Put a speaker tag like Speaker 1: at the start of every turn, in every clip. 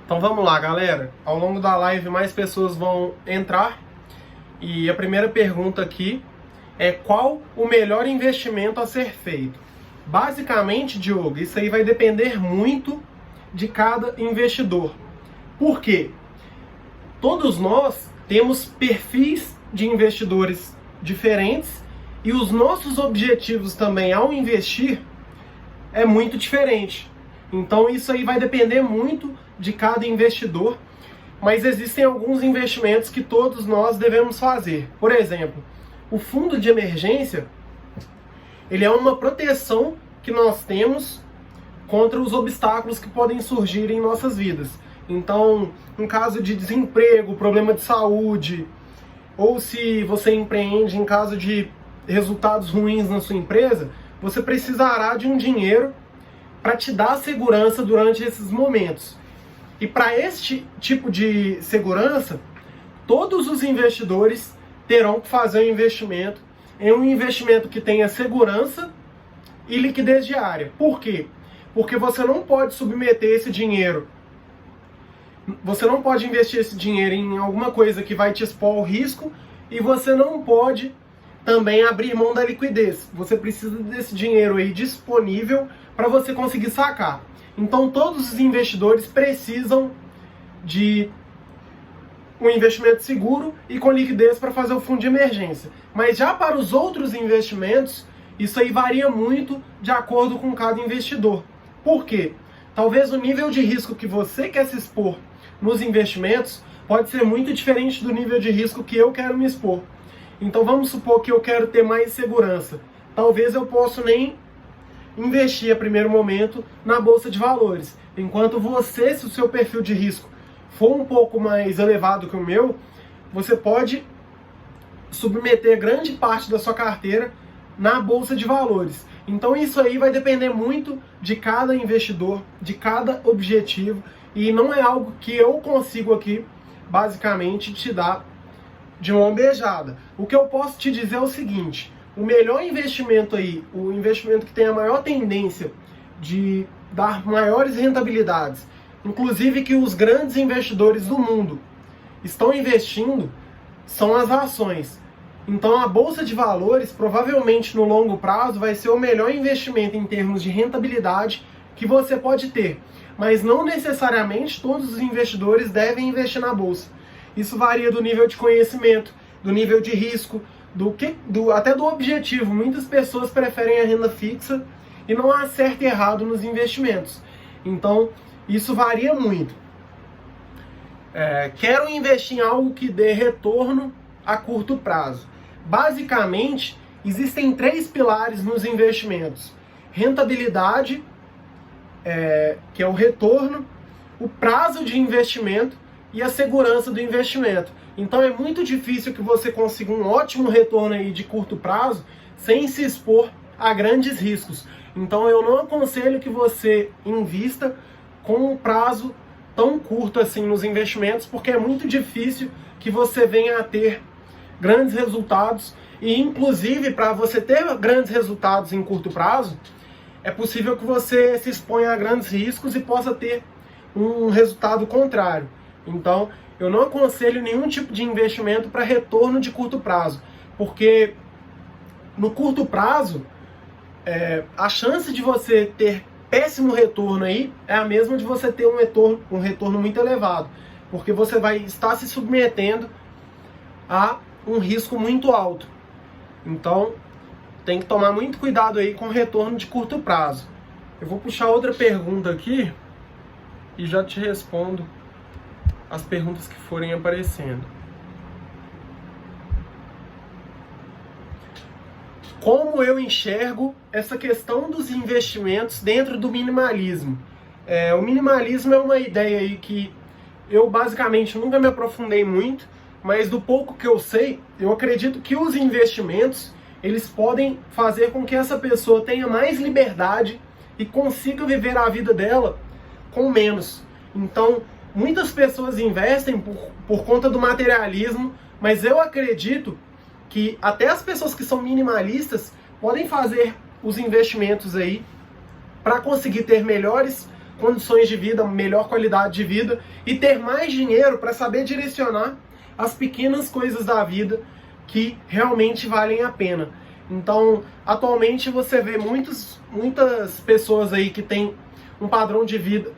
Speaker 1: Então vamos lá, galera. Ao longo da live mais pessoas vão entrar. E a primeira pergunta aqui é: qual o melhor investimento a ser feito? Basicamente, Diogo, isso aí vai depender muito de cada investidor. Por quê? Todos nós temos perfis de investidores diferentes e os nossos objetivos também ao investir é muito diferente. Então isso aí vai depender muito de cada investidor, mas existem alguns investimentos que todos nós devemos fazer. Por exemplo, o fundo de emergência, ele é uma proteção que nós temos contra os obstáculos que podem surgir em nossas vidas. Então, em caso de desemprego, problema de saúde, ou se você empreende em caso de resultados ruins na sua empresa, você precisará de um dinheiro para te dar segurança durante esses momentos. E para este tipo de segurança, todos os investidores terão que fazer um investimento em um investimento que tenha segurança e liquidez diária. Por quê? Porque você não pode submeter esse dinheiro, você não pode investir esse dinheiro em alguma coisa que vai te expor ao risco e você não pode também abrir mão da liquidez. Você precisa desse dinheiro aí disponível para você conseguir sacar. Então todos os investidores precisam de um investimento seguro e com liquidez para fazer o fundo de emergência. Mas já para os outros investimentos, isso aí varia muito de acordo com cada investidor. Por quê? Talvez o nível de risco que você quer se expor nos investimentos pode ser muito diferente do nível de risco que eu quero me expor. Então vamos supor que eu quero ter mais segurança. Talvez eu possa nem investir a primeiro momento na bolsa de valores. Enquanto você, se o seu perfil de risco for um pouco mais elevado que o meu, você pode submeter grande parte da sua carteira na bolsa de valores. Então isso aí vai depender muito de cada investidor, de cada objetivo, e não é algo que eu consigo aqui, basicamente, te dar de uma beijada. O que eu posso te dizer é o seguinte: o melhor investimento aí, o investimento que tem a maior tendência de dar maiores rentabilidades, inclusive que os grandes investidores do mundo estão investindo, são as ações. Então a bolsa de valores, provavelmente no longo prazo, vai ser o melhor investimento em termos de rentabilidade que você pode ter. Mas não necessariamente todos os investidores devem investir na bolsa. Isso varia do nível de conhecimento, do nível de risco, até do objetivo. Muitas pessoas preferem a renda fixa e não há certo e errado nos investimentos. Então, isso varia muito. Quero investir em algo que dê retorno a curto prazo. Basicamente, existem 3 pilares nos investimentos: rentabilidade, que é o retorno, o prazo de investimento e a segurança do investimento. Então é muito difícil que você consiga um ótimo retorno aí de curto prazo sem se expor a grandes riscos. Então eu não aconselho que você invista com um prazo tão curto assim nos investimentos, porque é muito difícil que você venha a ter grandes resultados. E inclusive, para você ter grandes resultados em curto prazo, é possível que você se exponha a grandes riscos e possa ter um resultado contrário. Então, eu não aconselho nenhum tipo de investimento para retorno de curto prazo, porque no curto prazo, a chance de você ter péssimo retorno aí é a mesma de você ter um retorno muito elevado, porque você vai estar se submetendo a um risco muito alto. Então, tem que tomar muito cuidado aí com o retorno de curto prazo. Eu vou puxar outra pergunta aqui e já te respondo as perguntas que forem aparecendo. Como eu enxergo essa questão dos investimentos dentro do minimalismo? O minimalismo é uma ideia aí que eu basicamente nunca me aprofundei muito, mas do pouco que eu sei, eu acredito que os investimentos, eles podem fazer com que essa pessoa tenha mais liberdade e consiga viver a vida dela com menos. Então, muitas pessoas investem por conta do materialismo, mas eu acredito que até as pessoas que são minimalistas podem fazer os investimentos aí para conseguir ter melhores condições de vida, melhor qualidade de vida e ter mais dinheiro para saber direcionar as pequenas coisas da vida que realmente valem a pena. Então, atualmente você vê muitas pessoas aí que têm um padrão de vida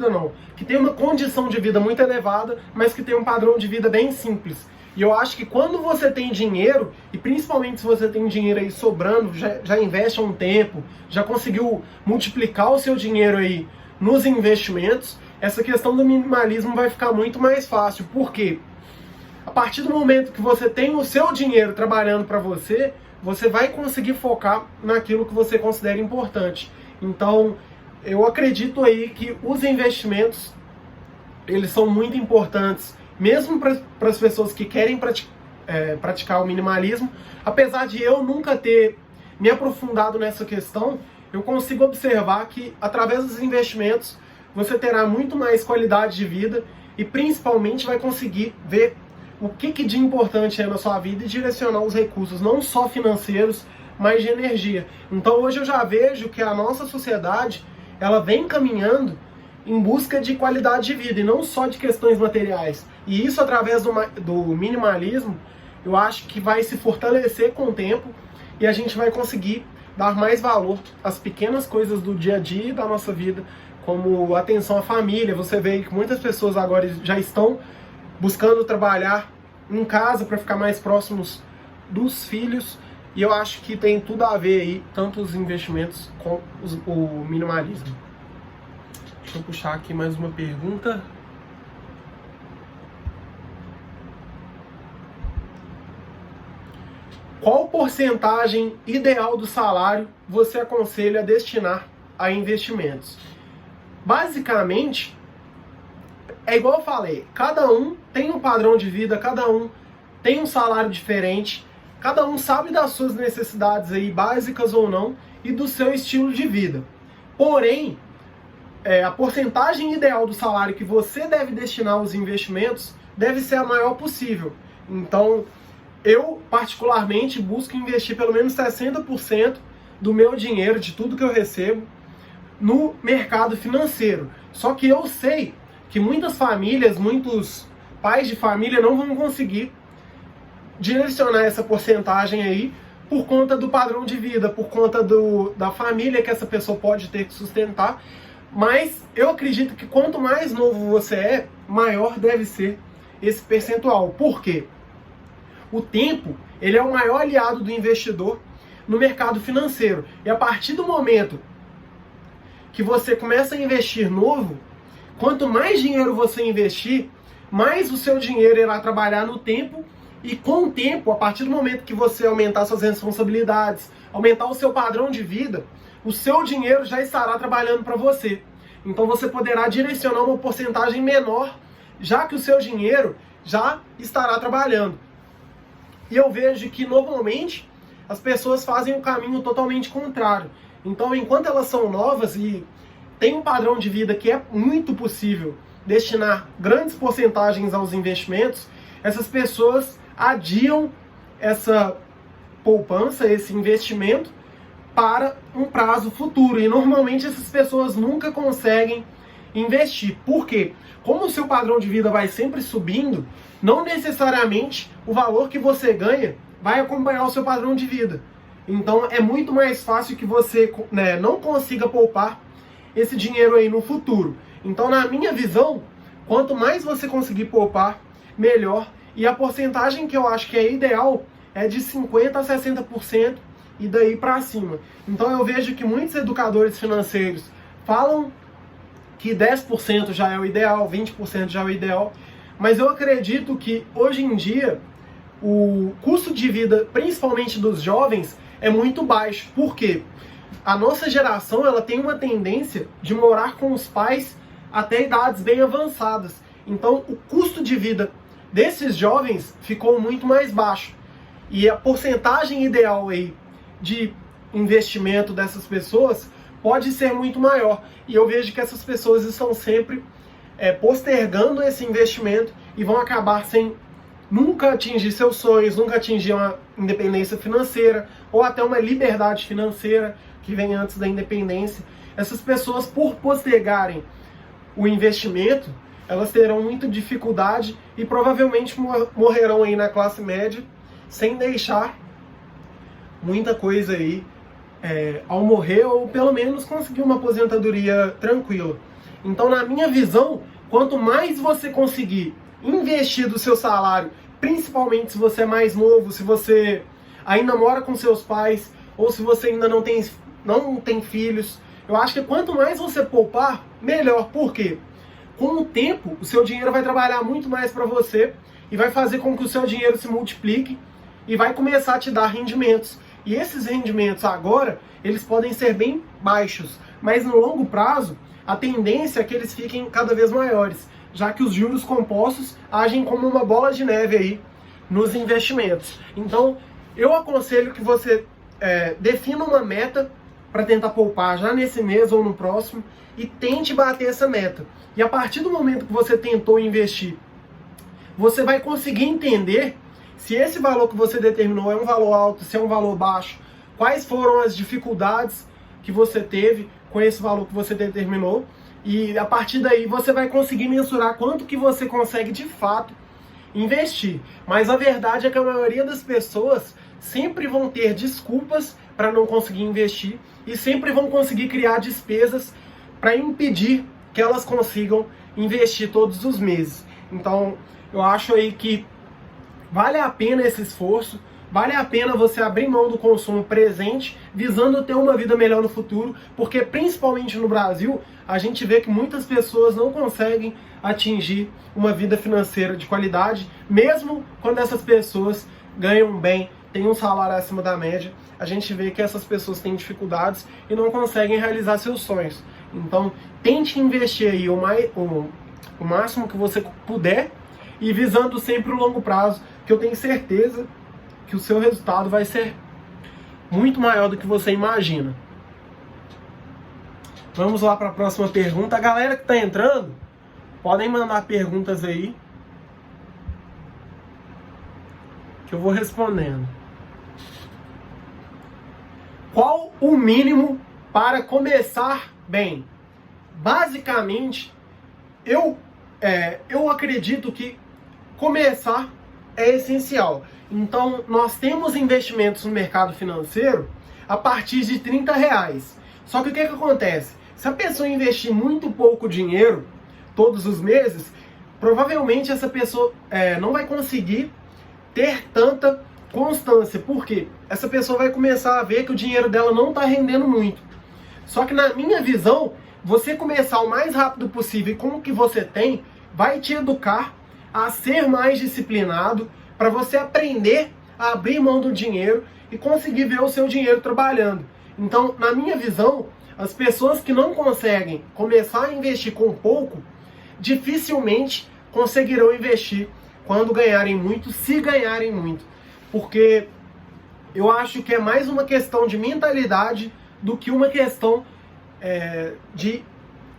Speaker 1: não, que tem uma condição de vida muito elevada, mas que tem um padrão de vida bem simples. E eu acho que quando você tem dinheiro, e principalmente se você tem dinheiro aí sobrando, já investe há um tempo, já conseguiu multiplicar o seu dinheiro aí nos investimentos, essa questão do minimalismo vai ficar muito mais fácil. Por quê? A partir do momento que você tem o seu dinheiro trabalhando para você, você vai conseguir focar naquilo que você considera importante. Então, eu acredito aí que os investimentos, eles são muito importantes, mesmo para as pessoas que querem praticar o minimalismo. Apesar de eu nunca ter me aprofundado nessa questão, eu consigo observar que, através dos investimentos, você terá muito mais qualidade de vida e, principalmente, vai conseguir ver o que de importante é na sua vida e direcionar os recursos, não só financeiros, mas de energia. Então hoje eu já vejo que a nossa sociedade, ela vem caminhando em busca de qualidade de vida, e não só de questões materiais. E isso, através do minimalismo, eu acho que vai se fortalecer com o tempo, e a gente vai conseguir dar mais valor às pequenas coisas do dia a dia e da nossa vida, como atenção à família. Você vê que muitas pessoas agora já estão buscando trabalhar em casa para ficar mais próximos dos filhos, e eu acho que tem tudo a ver aí, tanto os investimentos com o minimalismo. Deixa eu puxar aqui mais uma pergunta. Qual porcentagem ideal do salário você aconselha a destinar a investimentos? Basicamente, é igual eu falei, cada um tem um padrão de vida, cada um tem um salário diferente, cada um sabe das suas necessidades aí, básicas ou não, e do seu estilo de vida. Porém, a porcentagem ideal do salário que você deve destinar aos investimentos deve ser a maior possível. Então, eu particularmente busco investir pelo menos 60% do meu dinheiro, de tudo que eu recebo, no mercado financeiro. Só que eu sei que muitas famílias, muitos pais de família não vão conseguir direcionar essa porcentagem aí por conta do padrão de vida, por conta da família que essa pessoa pode ter que sustentar. Mas eu acredito que quanto mais novo você é, maior deve ser esse percentual. Por quê? O tempo, ele é o maior aliado do investidor no mercado financeiro. E a partir do momento que você começa a investir novo, quanto mais dinheiro você investir, mais o seu dinheiro irá trabalhar no tempo, e com o tempo, a partir do momento que você aumentar suas responsabilidades, aumentar o seu padrão de vida, o seu dinheiro já estará trabalhando para você. Então você poderá direcionar uma porcentagem menor, já que o seu dinheiro já estará trabalhando. E eu vejo que normalmente as pessoas fazem o caminho totalmente contrário. Então, enquanto elas são novas e têm um padrão de vida que é muito possível destinar grandes porcentagens aos investimentos, essas pessoas adiam essa poupança, esse investimento, para um prazo futuro. E normalmente essas pessoas nunca conseguem investir. Por quê? Como o seu padrão de vida vai sempre subindo, não necessariamente o valor que você ganha vai acompanhar o seu padrão de vida. Então é muito mais fácil que você não consiga poupar esse dinheiro aí no futuro. Então, na minha visão, quanto mais você conseguir poupar, melhor. E a porcentagem que eu acho que é ideal é de 50% a 60% e daí para cima. Então eu vejo que muitos educadores financeiros falam que 10% já é o ideal, 20% já é o ideal, mas eu acredito que hoje em dia o custo de vida, principalmente dos jovens, é muito baixo. Por quê? A nossa geração, ela tem uma tendência de morar com os pais até idades bem avançadas. Então o custo de vida desses jovens ficou muito mais baixo. E a porcentagem ideal aí de investimento dessas pessoas pode ser muito maior. E eu vejo que essas pessoas estão sempre postergando esse investimento e vão acabar sem nunca atingir seus sonhos, nunca atingir uma independência financeira ou até uma liberdade financeira que vem antes da independência. essas pessoas, por postergarem o investimento, elas terão muita dificuldade e provavelmente morrerão aí na classe média sem deixar muita coisa aí ao morrer, ou pelo menos conseguir uma aposentadoria tranquila. Então, na minha visão, quanto mais você conseguir investir do seu salário, principalmente se você é mais novo, se você ainda mora com seus pais, ou se você ainda não tem filhos, eu acho que quanto mais você poupar, melhor. Por quê? Com o tempo, o seu dinheiro vai trabalhar muito mais para você e vai fazer com que o seu dinheiro se multiplique e vai começar a te dar rendimentos. E esses rendimentos agora, eles podem ser bem baixos, mas no longo prazo, a tendência é que eles fiquem cada vez maiores, já que os juros compostos agem como uma bola de neve aí nos investimentos. Então, eu aconselho que você defina uma meta para tentar poupar já nesse mês ou no próximo e tente bater essa meta. E a partir do momento que você tentou investir, você vai conseguir entender se esse valor que você determinou é um valor alto, se é um valor baixo, quais foram as dificuldades que você teve com esse valor que você determinou, e a partir daí você vai conseguir mensurar quanto que você consegue de fato investir. Mas a verdade é que a maioria das pessoas sempre vão ter desculpas para não conseguir investir e sempre vão conseguir criar despesas para impedir que elas consigam investir todos os meses. Então, eu acho aí que vale a pena esse esforço, vale a pena você abrir mão do consumo presente, visando ter uma vida melhor no futuro, porque principalmente no Brasil, a gente vê que muitas pessoas não conseguem atingir uma vida financeira de qualidade, mesmo quando essas pessoas ganham bem, têm um salário acima da média, a gente vê que essas pessoas têm dificuldades e não conseguem realizar seus sonhos. Então, tente investir aí o máximo que você puder e visando sempre o longo prazo, que eu tenho certeza que o seu resultado vai ser muito maior do que você imagina. Vamos lá para a próxima pergunta. A galera que está entrando, podem mandar perguntas aí que eu vou respondendo. Qual o mínimo para começar bem? Basicamente, eu acredito que começar é essencial. Então, nós temos investimentos no mercado financeiro a partir de R$30. Só que o que acontece? Se a pessoa investir muito pouco dinheiro todos os meses, provavelmente essa pessoa não vai conseguir ter tanta constância. Por quê? Essa pessoa vai começar a ver que o dinheiro dela não está rendendo muito. Só que na minha visão, você começar o mais rápido possível com o que você tem, vai te educar a ser mais disciplinado, para você aprender a abrir mão do dinheiro e conseguir ver o seu dinheiro trabalhando. Então, na minha visão, as pessoas que não conseguem começar a investir com pouco, dificilmente conseguirão investir quando ganharem muito, se ganharem muito. Porque eu acho que é mais uma questão de mentalidade do que uma questão de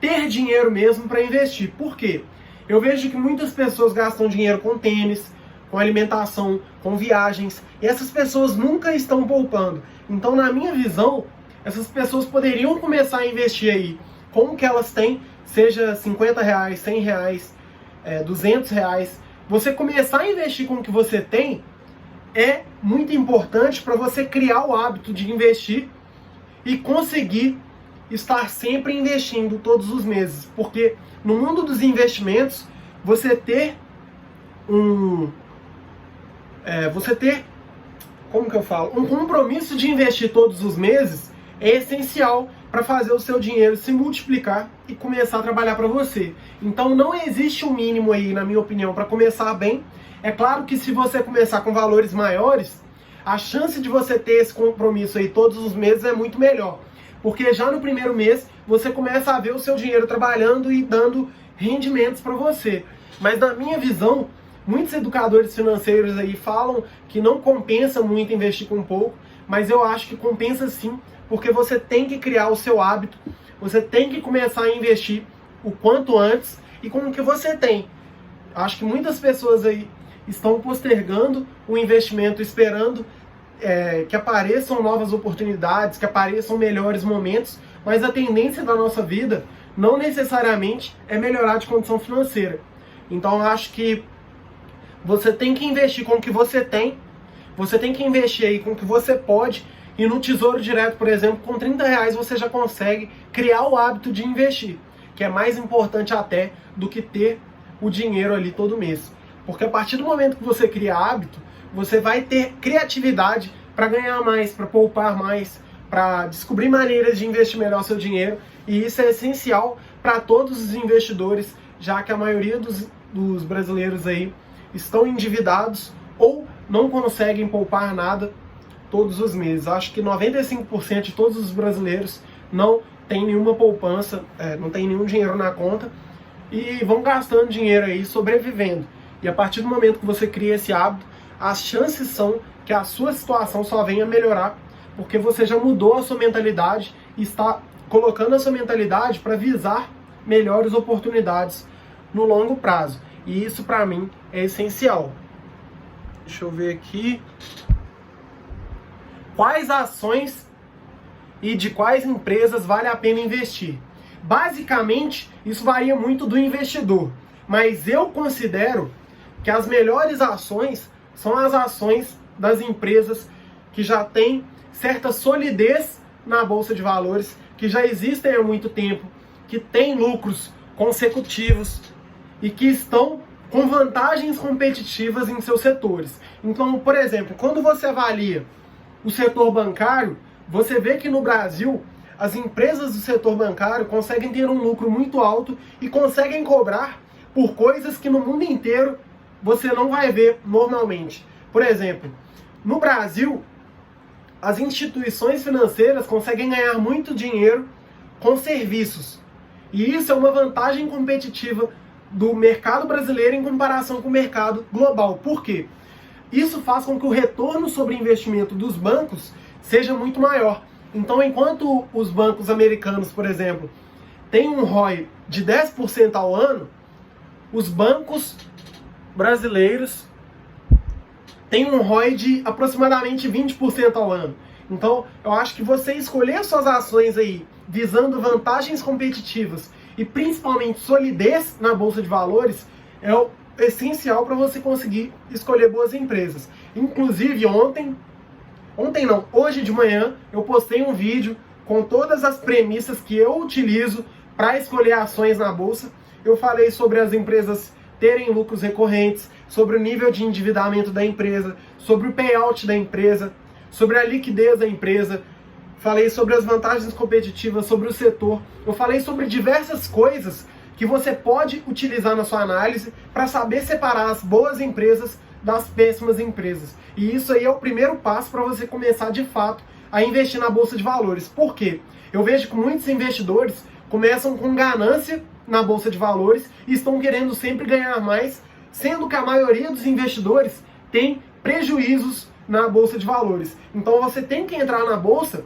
Speaker 1: ter dinheiro mesmo para investir. Por quê? Eu vejo que muitas pessoas gastam dinheiro com tênis, com alimentação, com viagens, e essas pessoas nunca estão poupando. Então, na minha visão, essas pessoas poderiam começar a investir aí com o que elas têm, seja R$50, R$100, R$200. Você começar a investir com o que você tem é muito importante para você criar o hábito de investir e conseguir estar sempre investindo todos os meses. Porque no mundo dos investimentos, você ter um compromisso de investir todos os meses é essencial para fazer o seu dinheiro se multiplicar e começar a trabalhar para você. Então não existe um mínimo aí, na minha opinião, para começar bem. É claro que se você começar com valores maiores, a chance de você ter esse compromisso aí todos os meses é muito melhor. Porque já no primeiro mês, você começa a ver o seu dinheiro trabalhando e dando rendimentos para você. Mas na minha visão, muitos educadores financeiros aí falam que não compensa muito investir com pouco, mas eu acho que compensa sim, porque você tem que criar o seu hábito, você tem que começar a investir o quanto antes e com o que você tem. Acho que muitas pessoas aí estão postergando o investimento, esperando que apareçam novas oportunidades, que apareçam melhores momentos, mas a tendência da nossa vida não necessariamente é melhorar de condição financeira. Então eu acho que você tem que investir com o que você tem, você tem que investir aí com o que você pode, e no Tesouro Direto, por exemplo, com R$30 você já consegue criar o hábito de investir, que é mais importante até do que ter o dinheiro ali todo mês. Porque a partir do momento que você cria hábito, você vai ter criatividade para ganhar mais, para poupar mais, para descobrir maneiras de investir melhor seu dinheiro, e isso é essencial para todos os investidores, já que a maioria dos brasileiros aí estão endividados ou não conseguem poupar nada todos os meses. Acho que 95% de todos os brasileiros não tem nenhuma poupança, não tem nenhum dinheiro na conta e vão gastando dinheiro aí, sobrevivendo. E a partir do momento que você cria esse hábito, as chances são que a sua situação só venha melhorar, porque você já mudou a sua mentalidade e está colocando a sua mentalidade para visar melhores oportunidades no longo prazo. E isso, para mim, é essencial. Deixa eu ver aqui. Quais ações e de quais empresas vale a pena investir? Basicamente, isso varia muito do investidor, mas eu considero que as melhores ações são as ações das empresas que já têm certa solidez na Bolsa de Valores, que já existem há muito tempo, que têm lucros consecutivos e que estão com vantagens competitivas em seus setores. Então, por exemplo, quando você avalia o setor bancário, você vê que no Brasil as empresas do setor bancário conseguem ter um lucro muito alto e conseguem cobrar por coisas que no mundo inteiro você não vai ver normalmente. Por exemplo, no Brasil, as instituições financeiras conseguem ganhar muito dinheiro com serviços. E isso é uma vantagem competitiva do mercado brasileiro em comparação com o mercado global. Por quê? Isso faz com que o retorno sobre investimento dos bancos seja muito maior. Então, enquanto os bancos americanos, por exemplo, têm um ROI de 10% ao ano, os bancos brasileiros têm um ROI de aproximadamente 20% ao ano. Então, eu acho que você escolher suas ações aí visando vantagens competitivas e principalmente solidez na Bolsa de Valores é o essencial para você conseguir escolher boas empresas. Inclusive hoje de manhã eu postei um vídeo com todas as premissas que eu utilizo para escolher ações na Bolsa. Eu falei sobre as empresas terem lucros recorrentes, sobre o nível de endividamento da empresa, sobre o payout da empresa, sobre a liquidez da empresa, falei sobre as vantagens competitivas, sobre o setor, eu falei sobre diversas coisas que você pode utilizar na sua análise para saber separar as boas empresas das péssimas empresas. E isso aí é o primeiro passo para você começar de fato a investir na Bolsa de Valores. Por quê? Eu vejo que muitos investidores começam com ganância na Bolsa de Valores e estão querendo sempre ganhar mais, sendo que a maioria dos investidores tem prejuízos na Bolsa de Valores. Então você tem que entrar na Bolsa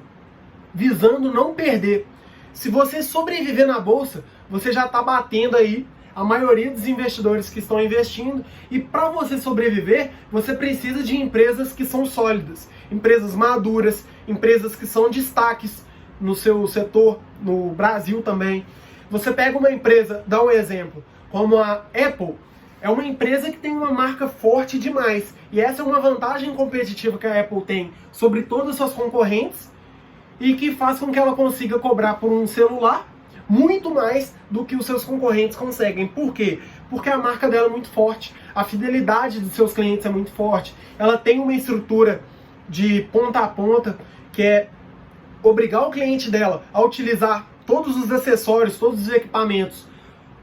Speaker 1: visando não perder. Se você sobreviver na Bolsa, você já está batendo aí a maioria dos investidores que estão investindo, e para você sobreviver, você precisa de empresas que são sólidas, empresas maduras, empresas que são destaques no seu setor, no Brasil também. Você pega uma empresa, dá um exemplo, como a Apple, é uma empresa que tem uma marca forte demais, e essa é uma vantagem competitiva que a Apple tem sobre todas as suas concorrentes, e que faz com que ela consiga cobrar por um celular muito mais do que os seus concorrentes conseguem. Por quê? Porque a marca dela é muito forte, a fidelidade dos seus clientes é muito forte, ela tem uma estrutura de ponta a ponta, que é obrigar o cliente dela a utilizar todos os acessórios, todos os equipamentos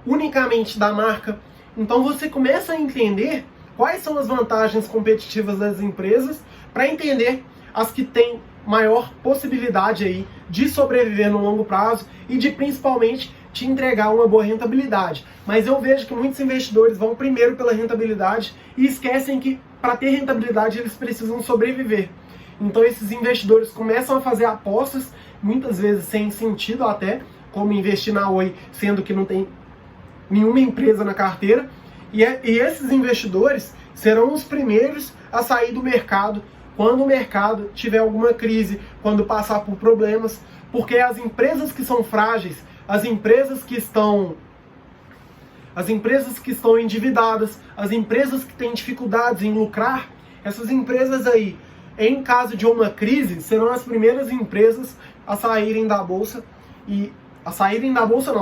Speaker 1: unicamente da marca. Então você começa a entender quais são as vantagens competitivas das empresas para entender as que têm maior possibilidade aí de sobreviver no longo prazo e de principalmente te entregar uma boa rentabilidade. Mas eu vejo que muitos investidores vão primeiro pela rentabilidade e esquecem que para ter rentabilidade eles precisam sobreviver. Então esses investidores começam a fazer apostas, muitas vezes sem sentido até, como investir na Oi, sendo que não tem nenhuma empresa na carteira, e esses investidores serão os primeiros a sair do mercado quando o mercado tiver alguma crise, quando passar por problemas, porque as empresas que são frágeis, as empresas que estão endividadas, as empresas que têm dificuldades em lucrar, essas empresas aí, em caso de uma crise, serão as primeiras empresas a saírem da bolsa,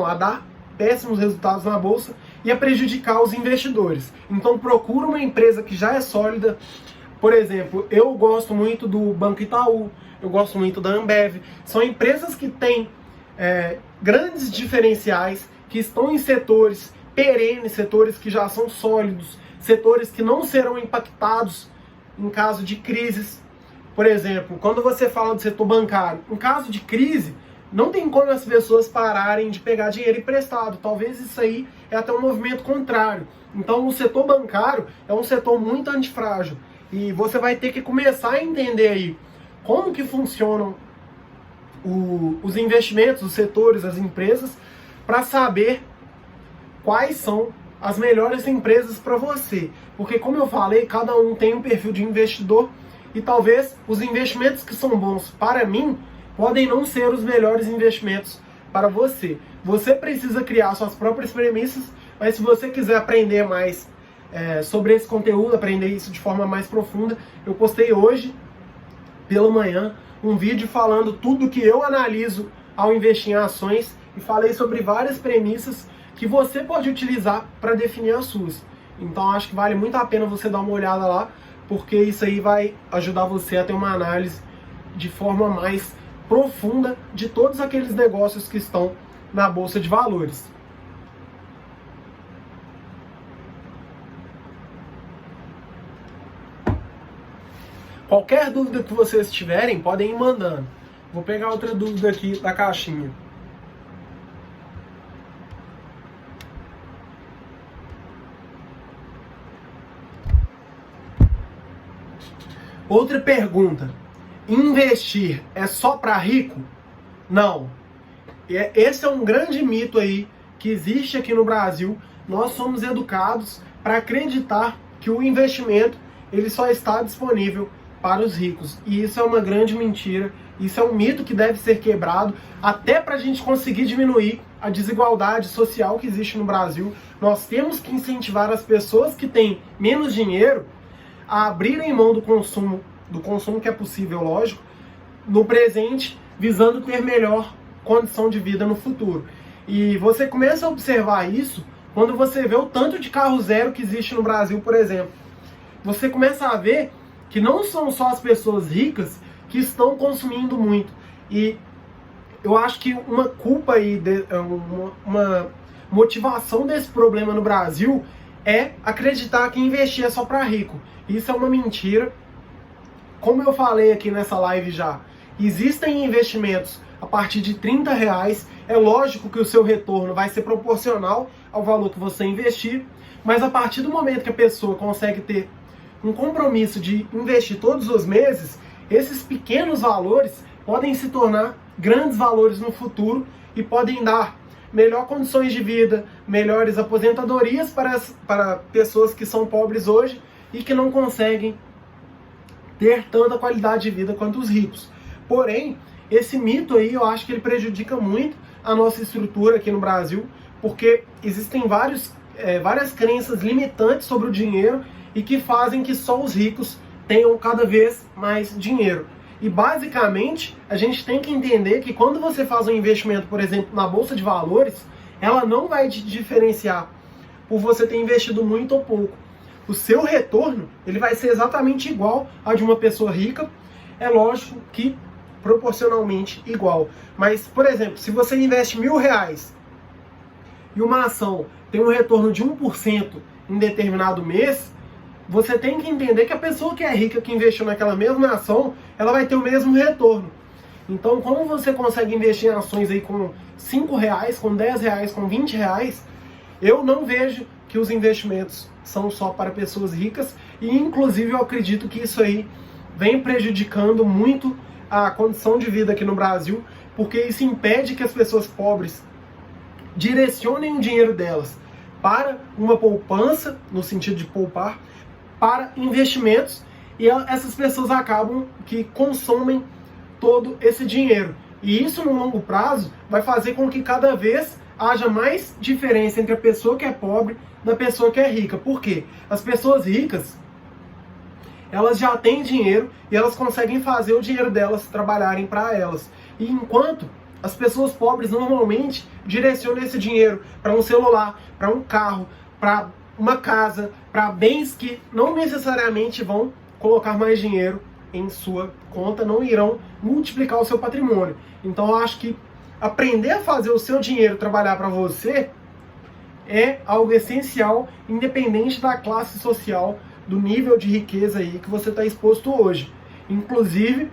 Speaker 1: a dar péssimos resultados na bolsa e a prejudicar os investidores. Então procura uma empresa que já é sólida. Por exemplo, eu gosto muito do Banco Itaú, eu gosto muito da Ambev. São empresas que têm grandes diferenciais, que estão em setores perenes, setores que já são sólidos, setores que não serão impactados em caso de crises. Por exemplo, quando você fala do setor bancário, em caso de crise, não tem como as pessoas pararem de pegar dinheiro emprestado. Talvez isso aí é até um movimento contrário. Então o setor bancário é um setor muito antifrágil. E você vai ter que começar a entender aí como que funcionam os investimentos, os setores, as empresas, para saber quais são as melhores empresas para você. Porque, como eu falei, cada um tem um perfil de investidor e talvez os investimentos que são bons para mim podem não ser os melhores investimentos para você. Você precisa criar suas próprias premissas, mas se você quiser aprender mais sobre esse conteúdo, aprender isso de forma mais profunda, eu postei hoje, pela manhã, um vídeo falando tudo que eu analiso ao investir em ações e falei sobre várias premissas que você pode utilizar para definir as suas. Então acho que vale muito a pena você dar uma olhada lá, porque isso aí vai ajudar você a ter uma análise de forma mais profunda de todos aqueles negócios que estão na Bolsa de Valores. Qualquer dúvida que vocês tiverem, podem ir mandando. Vou pegar outra dúvida aqui da caixinha. Outra pergunta. Investir é só para rico? Não. Esse é um grande mito aí que existe aqui no Brasil. Nós somos educados para acreditar que o investimento ele só está disponível para os ricos. E isso é uma grande mentira. Isso é um mito que deve ser quebrado até para a gente conseguir diminuir a desigualdade social que existe no Brasil. Nós temos que incentivar as pessoas que têm menos dinheiro a abrirem mão do consumo que é possível, lógico, no presente, visando ter melhor condição de vida no futuro. E você começa a observar isso quando você vê o tanto de carro zero que existe no Brasil, por exemplo. Você começa a ver que não são só as pessoas ricas que estão consumindo muito. E eu acho que uma culpa aí, uma motivação desse problema no Brasil é acreditar que investir é só para rico. Isso é uma mentira. Como eu falei aqui nessa live já, existem investimentos a partir de R$30. É lógico que o seu retorno vai ser proporcional ao valor que você investir, mas a partir do momento que a pessoa consegue ter um compromisso de investir todos os meses, esses pequenos valores podem se tornar grandes valores no futuro e podem dar melhores condições de vida, melhores aposentadorias para pessoas que são pobres hoje e que não conseguem ter tanta qualidade de vida quanto os ricos. Porém, esse mito aí eu acho que ele prejudica muito a nossa estrutura aqui no Brasil, porque existem várias crenças limitantes sobre o dinheiro e que fazem que só os ricos tenham cada vez mais dinheiro. E basicamente, a gente tem que entender que quando você faz um investimento, por exemplo, na Bolsa de Valores, ela não vai te diferenciar por você ter investido muito ou pouco. O seu retorno, ele vai ser exatamente igual ao de uma pessoa rica, é lógico que proporcionalmente igual. Mas, por exemplo, se você investe R$1.000 e uma ação tem um retorno de 1% em determinado mês, você tem que entender que a pessoa que é rica, que investiu naquela mesma ação, ela vai ter o mesmo retorno. Então, como você consegue investir em ações aí com R$5, com R$10, com R$20, eu não vejo que os investimentos são só para pessoas ricas e, inclusive, eu acredito que isso aí vem prejudicando muito a condição de vida aqui no Brasil, porque isso impede que as pessoas pobres direcionem o dinheiro delas para uma poupança, no sentido de poupar, para investimentos, e essas pessoas acabam que consomem todo esse dinheiro. E isso no longo prazo vai fazer com que cada vez haja mais diferença entre a pessoa que é pobre da pessoa que é rica. Por quê? As pessoas ricas, elas já têm dinheiro e elas conseguem fazer o dinheiro delas trabalharem para elas. E enquanto as pessoas pobres normalmente direcionam esse dinheiro para um celular, para um carro, para uma casa, para bens que não necessariamente vão colocar mais dinheiro em sua conta, não irão multiplicar o seu patrimônio. Então eu acho que aprender a fazer o seu dinheiro trabalhar para você é algo essencial, independente da classe social, do nível de riqueza aí que você está exposto hoje. Inclusive,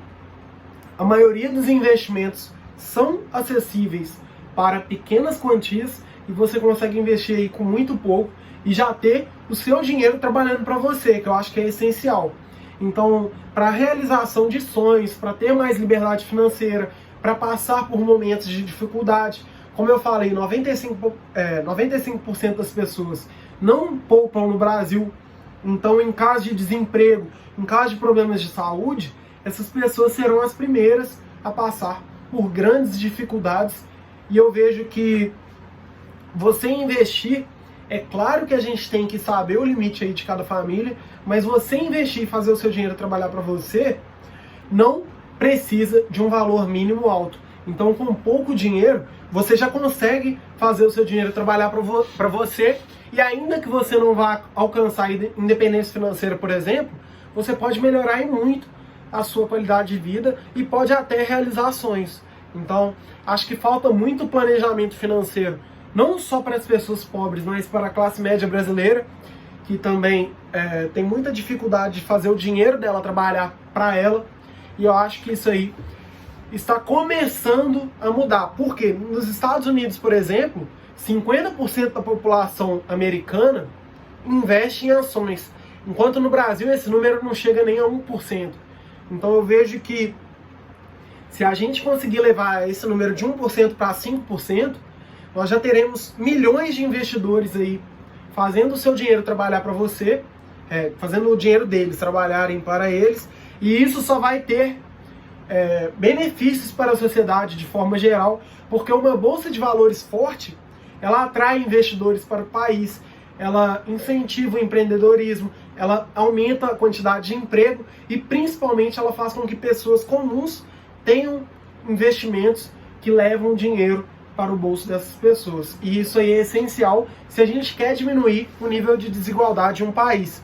Speaker 1: a maioria dos investimentos são acessíveis para pequenas quantias e você consegue investir aí com muito pouco e já ter o seu dinheiro trabalhando para você, que eu acho que é essencial. Então, para a realização de sonhos, para ter mais liberdade financeira, para passar por momentos de dificuldade, como eu falei, 95% das pessoas não poupam no Brasil. Então, em caso de desemprego, em caso de problemas de saúde, essas pessoas serão as primeiras a passar por grandes dificuldades. E eu vejo que você investir, é claro que a gente tem que saber o limite aí de cada família, mas você investir e fazer o seu dinheiro trabalhar para você, não precisa de um valor mínimo alto. Então, com pouco dinheiro, você já consegue fazer o seu dinheiro trabalhar para você, e ainda que você não vá alcançar a independência financeira, por exemplo, você pode melhorar muito a sua qualidade de vida e pode até realizar sonhos. Então, acho que falta muito planejamento financeiro, não só para as pessoas pobres, mas para a classe média brasileira, que também tem muita dificuldade de fazer o dinheiro dela trabalhar para ela. E eu acho que isso aí está começando a mudar. Porque nos Estados Unidos, por exemplo, 50% da população americana investe em ações, enquanto no Brasil esse número não chega nem a 1%. Então eu vejo que se a gente conseguir levar esse número de 1% para 5%, nós já teremos milhões de investidores aí fazendo o seu dinheiro trabalhar para você, fazendo o dinheiro deles trabalharem para eles, e isso só vai ter benefícios para a sociedade de forma geral, porque uma bolsa de valores forte, ela atrai investidores para o país, ela incentiva o empreendedorismo, ela aumenta a quantidade de emprego e principalmente ela faz com que pessoas comuns tenham investimentos que levam dinheiro para o bolso dessas pessoas. E isso aí é essencial se a gente quer diminuir o nível de desigualdade em um país.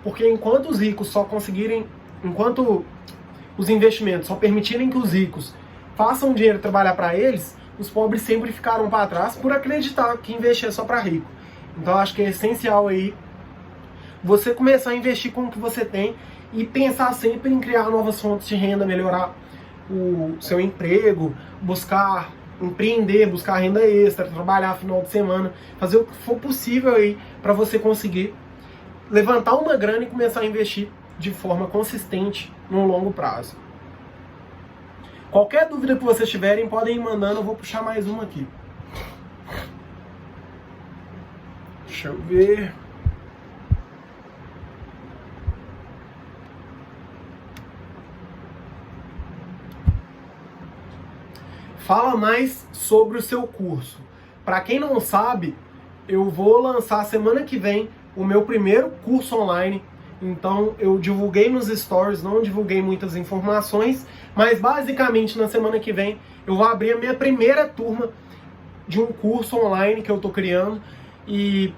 Speaker 1: Porque enquanto os ricos enquanto os investimentos só permitirem que os ricos façam o dinheiro trabalhar para eles, os pobres sempre ficaram para trás por acreditar que investir é só para rico. Então acho que é essencial aí você começar a investir com o que você tem e pensar sempre em criar novas fontes de renda, melhorar o seu emprego, buscar empreender, buscar renda extra, trabalhar final de semana, fazer o que for possível aí para você conseguir levantar uma grana e começar a investir de forma consistente no longo prazo. Qualquer dúvida que vocês tiverem, podem ir mandando, eu vou puxar mais uma aqui. Deixa eu ver. Fala mais sobre o seu curso. Para quem não sabe, eu vou lançar semana que vem o meu primeiro curso online. Então eu divulguei nos stories, não divulguei muitas informações, mas basicamente na semana que vem eu vou abrir a minha primeira turma de um curso online que eu estou criando. E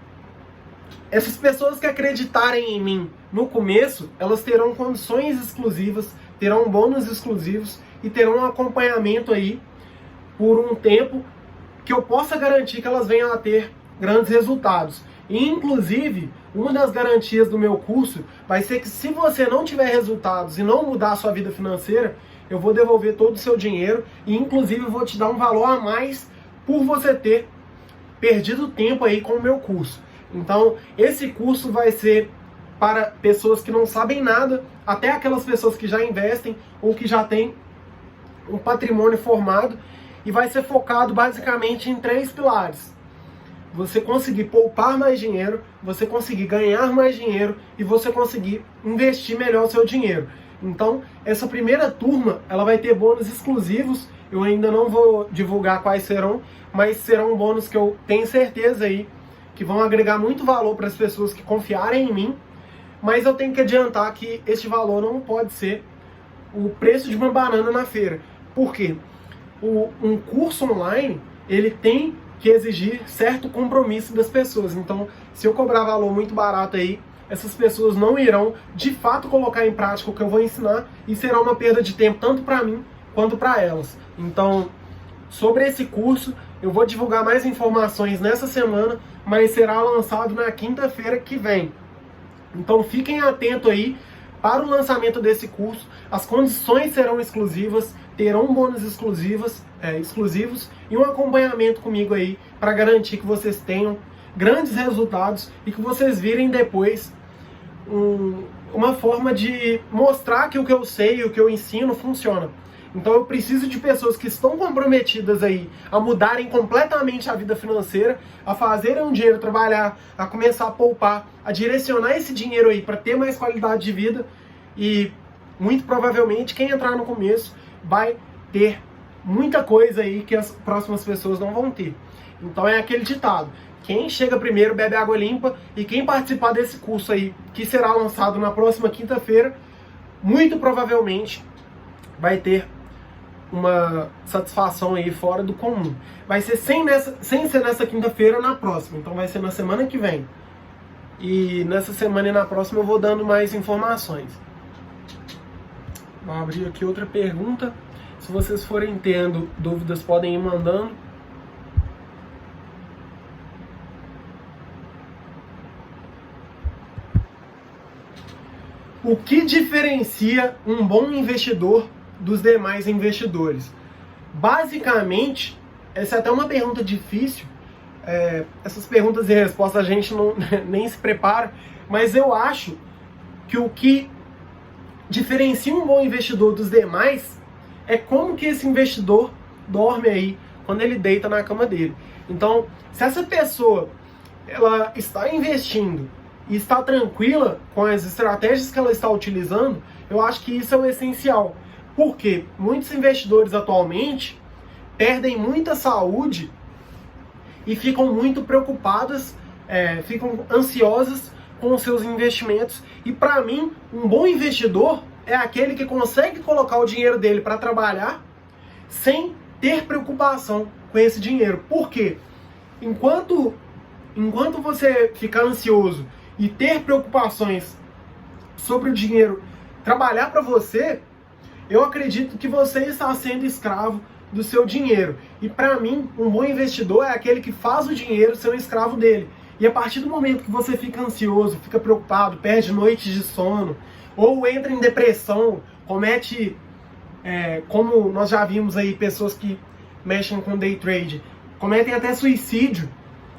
Speaker 1: essas pessoas que acreditarem em mim no começo, elas terão condições exclusivas, terão bônus exclusivos e terão um acompanhamento aí por um tempo que eu possa garantir que elas venham a ter grandes resultados. E, inclusive, uma das garantias do meu curso vai ser que se você não tiver resultados e não mudar a sua vida financeira, eu vou devolver todo o seu dinheiro e, inclusive, eu vou te dar um valor a mais por você ter perdido tempo aí com o meu curso. Então, esse curso vai ser para pessoas que não sabem nada, até aquelas pessoas que já investem ou que já têm um patrimônio formado, e vai ser focado basicamente em 3 pilares. Você conseguir poupar mais dinheiro, você conseguir ganhar mais dinheiro e você conseguir investir melhor o seu dinheiro. Então, essa primeira turma, ela vai ter bônus exclusivos. Eu ainda não vou divulgar quais serão, mas serão bônus que eu tenho certeza aí que vão agregar muito valor para as pessoas que confiarem em mim. Mas eu tenho que adiantar que este valor não pode ser o preço de uma banana na feira. Por quê? Um curso online, ele tem que exigir certo compromisso das pessoas. Então, se eu cobrar valor muito barato aí, essas pessoas não irão, de fato, colocar em prática o que eu vou ensinar e será uma perda de tempo tanto para mim quanto para elas. Então, sobre esse curso, eu vou divulgar mais informações nessa semana, mas será lançado na quinta-feira que vem. Então, fiquem atentos aí para o lançamento desse curso. As condições serão exclusivas, terão bônus exclusivos e um acompanhamento comigo aí para garantir que vocês tenham grandes resultados e que vocês virem depois uma forma de mostrar que o que eu sei e o que eu ensino funciona. Então eu preciso de pessoas que estão comprometidas aí a mudarem completamente a vida financeira, a fazerem o dinheiro trabalhar, a começar a poupar, a direcionar esse dinheiro aí para ter mais qualidade de vida. E muito provavelmente quem entrar no começo vai ter muita coisa aí que as próximas pessoas não vão ter. Então é aquele ditado: quem chega primeiro bebe água limpa. E quem participar desse curso aí, que será lançado na próxima quinta-feira, muito provavelmente vai ter uma satisfação aí fora do comum. Vai ser sem ser nessa quinta-feira, na próxima. Então vai ser na semana que vem. E nessa semana e na próxima eu vou dando mais informações. Vou abrir aqui outra pergunta. Se vocês forem tendo dúvidas, podem ir mandando. O que diferencia um bom investidor dos demais investidores? Basicamente, essa é até uma pergunta difícil. Essas perguntas e respostas a gente nem se prepara, mas eu acho que o que diferencia um bom investidor dos demais é como que esse investidor dorme aí quando ele deita na cama dele. Então, se essa pessoa ela está investindo e está tranquila com as estratégias que ela está utilizando, eu acho que isso é o essencial. Porque muitos investidores atualmente perdem muita saúde e ficam muito preocupadas, ficam ansiosas com os seus investimentos. E para mim, um bom investidor é aquele que consegue colocar o dinheiro dele para trabalhar sem ter preocupação com esse dinheiro. Por quê? Enquanto você ficar ansioso e ter preocupações sobre o dinheiro trabalhar para você, eu acredito que você está sendo escravo do seu dinheiro. E para mim, um bom investidor é aquele que faz o dinheiro ser um escravo dele. E a partir do momento que você fica ansioso, fica preocupado, perde noites de sono, ou entra em depressão, comete, como nós já vimos aí, pessoas que mexem com day trade, cometem até suicídio.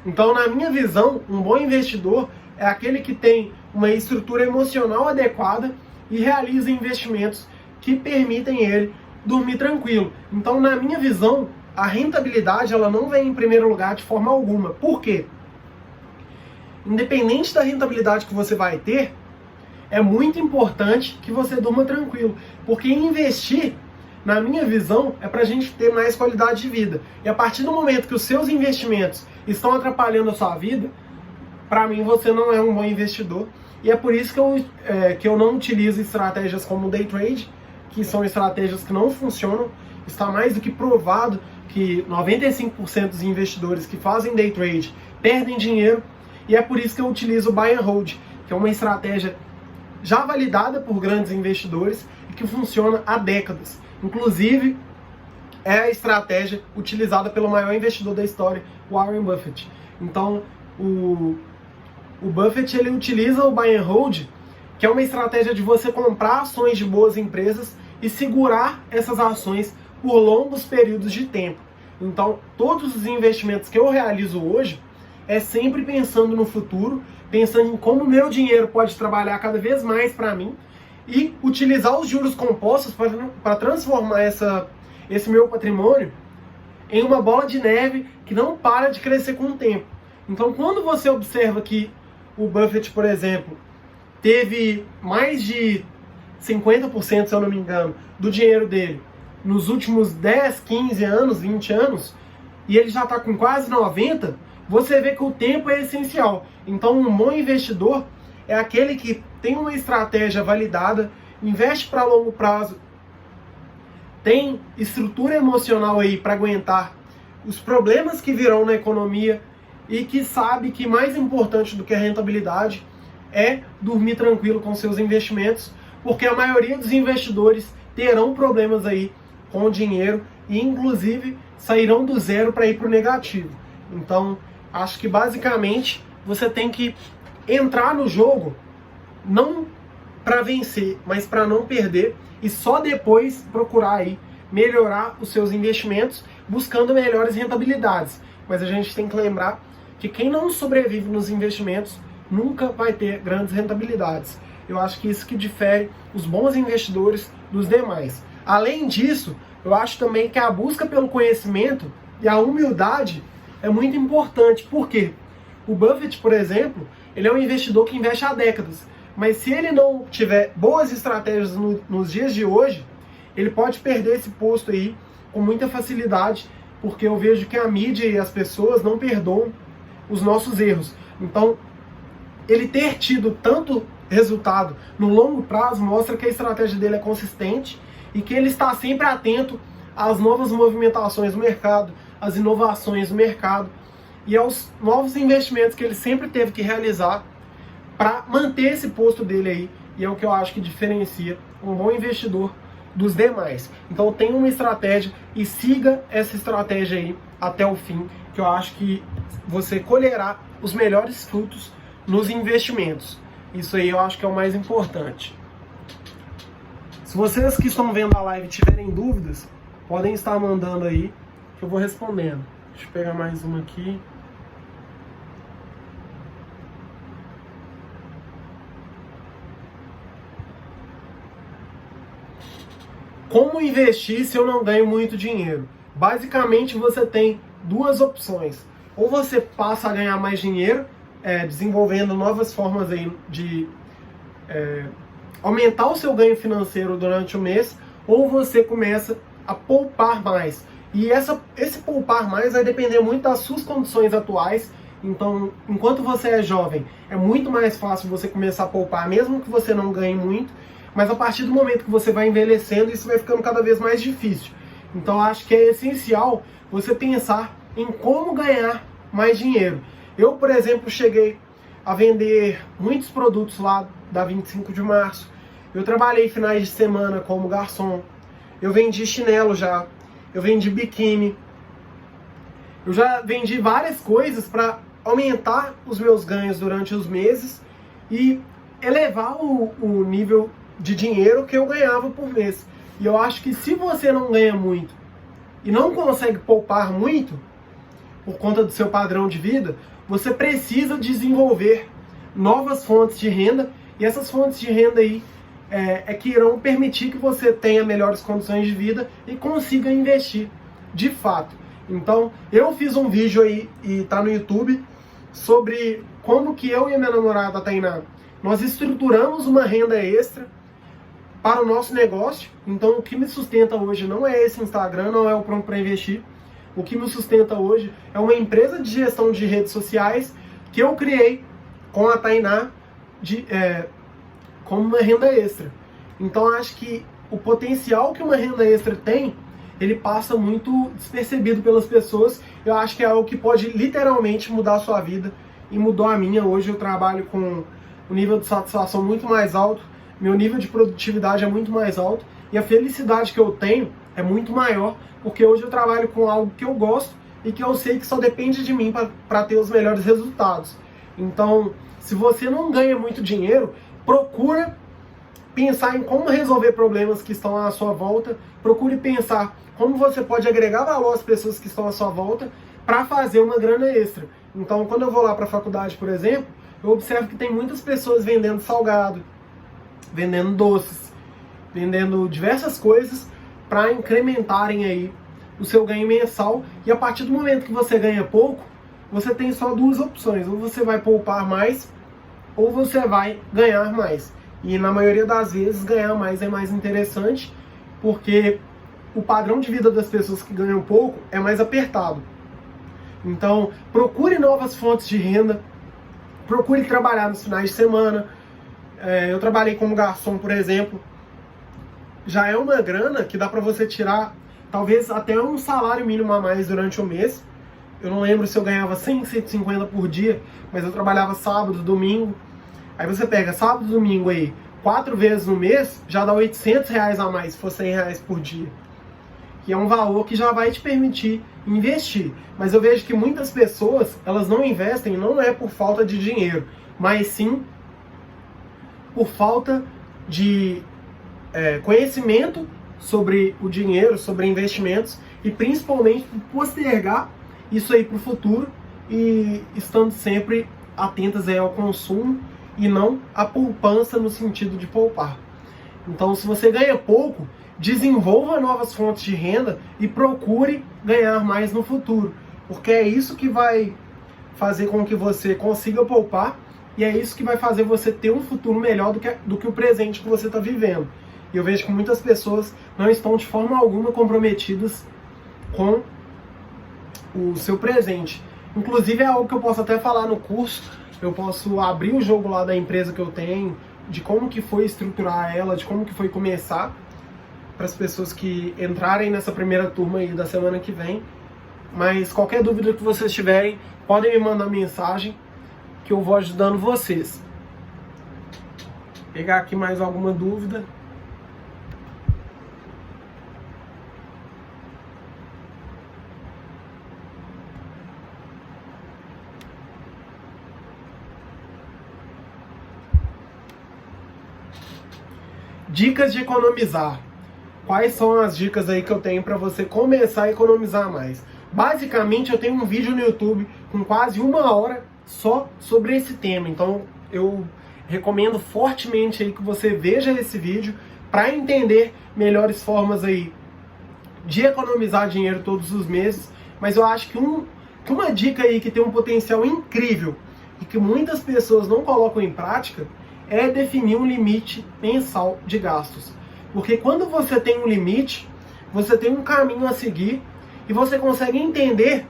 Speaker 1: Então, na minha visão, um bom investidor é aquele que tem uma estrutura emocional adequada e realiza investimentos que permitem ele dormir tranquilo. Então, na minha visão, a rentabilidade ela não vem em primeiro lugar de forma alguma. Por quê? Independente da rentabilidade que você vai ter, é muito importante que você durma tranquilo. Porque investir, na minha visão, é para a gente ter mais qualidade de vida. E a partir do momento que os seus investimentos estão atrapalhando a sua vida, para mim você não é um bom investidor. E é por isso que eu não utilizo estratégias como day trade, que são estratégias que não funcionam. Está mais do que provado que 95% dos investidores que fazem day trade perdem dinheiro. E é por isso que eu utilizo o buy and hold, que é uma estratégia já validada por grandes investidores e que funciona há décadas. Inclusive, é a estratégia utilizada pelo maior investidor da história, Warren Buffett. Então, o Buffett ele utiliza o buy and hold, que é uma estratégia de você comprar ações de boas empresas e segurar essas ações por longos períodos de tempo. Então, todos os investimentos que eu realizo hoje é sempre pensando no futuro, pensando em como o meu dinheiro pode trabalhar cada vez mais para mim e utilizar os juros compostos para transformar esse meu patrimônio em uma bola de neve que não para de crescer com o tempo. Então, quando você observa que o Buffett, por exemplo, teve mais de 50%, se eu não me engano, do dinheiro dele nos últimos 10, 15 anos, 20 anos, e ele já está com quase 90, você vê que o tempo é essencial. Então, um bom investidor é aquele que tem uma estratégia validada, investe para longo prazo, tem estrutura emocional aí para aguentar os problemas que virão na economia e que sabe que mais importante do que a rentabilidade é dormir tranquilo com seus investimentos, porque a maioria dos investidores terão problemas aí com o dinheiro e inclusive sairão do zero para ir para o negativo. Então, acho que basicamente você tem que entrar no jogo não para vencer, mas para não perder, e só depois procurar aí melhorar os seus investimentos, buscando melhores rentabilidades. Mas a gente tem que lembrar que quem não sobrevive nos investimentos nunca vai ter grandes rentabilidades. Eu acho que isso que difere os bons investidores dos demais. Além disso, eu acho também que a busca pelo conhecimento e a humildade é muito importante. Por quê? O Buffett, por exemplo, ele é um investidor que investe há décadas. Mas se ele não tiver boas estratégias nos dias de hoje, ele pode perder esse posto aí com muita facilidade, porque eu vejo que a mídia e as pessoas não perdoam os nossos erros. Então, ele ter tido tanto resultado no longo prazo mostra que a estratégia dele é consistente e que ele está sempre atento às novas movimentações do mercado, às inovações do mercado e aos novos investimentos que ele sempre teve que realizar para manter esse posto dele aí. E é o que eu acho que diferencia um bom investidor dos demais. Então tenha uma estratégia e siga essa estratégia aí até o fim, que eu acho que você colherá os melhores frutos nos investimentos. Isso aí eu acho que é o mais importante. Se vocês que estão vendo a live tiverem dúvidas, podem estar mandando aí, que eu vou respondendo. Deixa eu pegar mais uma aqui. Como investir se eu não ganho muito dinheiro? Basicamente, você tem duas opções. Ou você passa a ganhar mais dinheiro, desenvolvendo novas formas aí de aumentar o seu ganho financeiro durante o mês, ou você começa a poupar mais. E esse poupar mais vai depender muito das suas condições atuais. Então, enquanto você é jovem, é muito mais fácil você começar a poupar, mesmo que você não ganhe muito. Mas a partir do momento que você vai envelhecendo, isso vai ficando cada vez mais difícil. Então acho que é essencial você pensar em como ganhar mais dinheiro. Eu, por exemplo, cheguei a vender muitos produtos lá da 25 de março. Eu trabalhei finais de semana como garçom. Eu vendi chinelo já. Eu vendi biquíni. Eu já vendi várias coisas para aumentar os meus ganhos durante os meses e elevar o nível de dinheiro que eu ganhava por mês. E eu acho que se você não ganha muito e não consegue poupar muito por conta do seu padrão de vida, você precisa desenvolver novas fontes de renda, e essas fontes de renda aí que irão permitir que você tenha melhores condições de vida e consiga investir de fato. Então, eu fiz um vídeo aí, e tá no YouTube, sobre como que eu e a minha namorada, Tainá, nós estruturamos uma renda extra para o nosso negócio. Então, o que me sustenta hoje não é esse Instagram, não é o Pronto para Investir. O que me sustenta hoje é uma empresa de gestão de redes sociais que eu criei com a Tainá como uma renda extra. Então, acho que o potencial que uma renda extra tem, ele passa muito despercebido pelas pessoas. Eu acho que é algo que pode literalmente mudar a sua vida, e mudou a minha. Hoje eu trabalho com um nível de satisfação muito mais alto, meu nível de produtividade é muito mais alto e a felicidade que eu tenho é muito maior, porque hoje eu trabalho com algo que eu gosto e que eu sei que só depende de mim para ter os melhores resultados. Então, se você não ganha muito dinheiro, procura pensar em como resolver problemas que estão à sua volta, procure pensar como você pode agregar valor às pessoas que estão à sua volta para fazer uma grana extra. Então, quando eu vou lá para a faculdade, por exemplo, eu observo que tem muitas pessoas vendendo salgado, vendendo doces, vendendo diversas coisas para incrementarem aí o seu ganho mensal. E a partir do momento que você ganha pouco, você tem só duas opções: ou você vai poupar mais, ou você vai ganhar mais. E na maioria das vezes ganhar mais é mais interessante, porque o padrão de vida das pessoas que ganham pouco é mais apertado. Então, procure novas fontes de renda, procure trabalhar nos finais de semana. Eu trabalhei como garçom, por exemplo. Já é uma grana que dá para você tirar talvez até um salário mínimo a mais durante o mês. Eu não lembro se eu ganhava 100, 150 por dia, mas eu trabalhava sábado, domingo. Aí você pega sábado, domingo aí, 4 vezes no mês, já dá R$800 a mais, se for R$100 por dia. Que é um valor que já vai te permitir investir. Mas eu vejo que muitas pessoas, elas não investem, não é por falta de dinheiro, mas sim por falta de conhecimento sobre o dinheiro, sobre investimentos, e principalmente por postergar isso aí para o futuro e estando sempre atentas aí ao consumo e não à poupança no sentido de poupar. Então, se você ganha pouco, desenvolva novas fontes de renda e procure ganhar mais no futuro, porque é isso que vai fazer com que você consiga poupar e é isso que vai fazer você ter um futuro melhor do que o presente que você está vivendo. E eu vejo que muitas pessoas não estão de forma alguma comprometidas com o seu presente. Inclusive é algo que eu posso até falar no curso, eu posso abrir o jogo lá da empresa que eu tenho, de como que foi estruturar ela, de como que foi começar, para as pessoas que entrarem nessa primeira turma aí da semana que vem. Mas qualquer dúvida que vocês tiverem, podem me mandar mensagem que eu vou ajudando vocês. Vou pegar aqui mais alguma dúvida. Dicas de economizar. Quais são as dicas aí que eu tenho para você começar a economizar mais? Basicamente, eu tenho um vídeo no YouTube com quase 1 hora só sobre esse tema. Então, eu recomendo fortemente aí que você veja esse vídeo para entender melhores formas aí de economizar dinheiro todos os meses. Mas eu acho que uma dica aí que tem um potencial incrível e que muitas pessoas não colocam em prática é definir um limite mensal de gastos. Porque quando você tem um limite, você tem um caminho a seguir e você consegue entender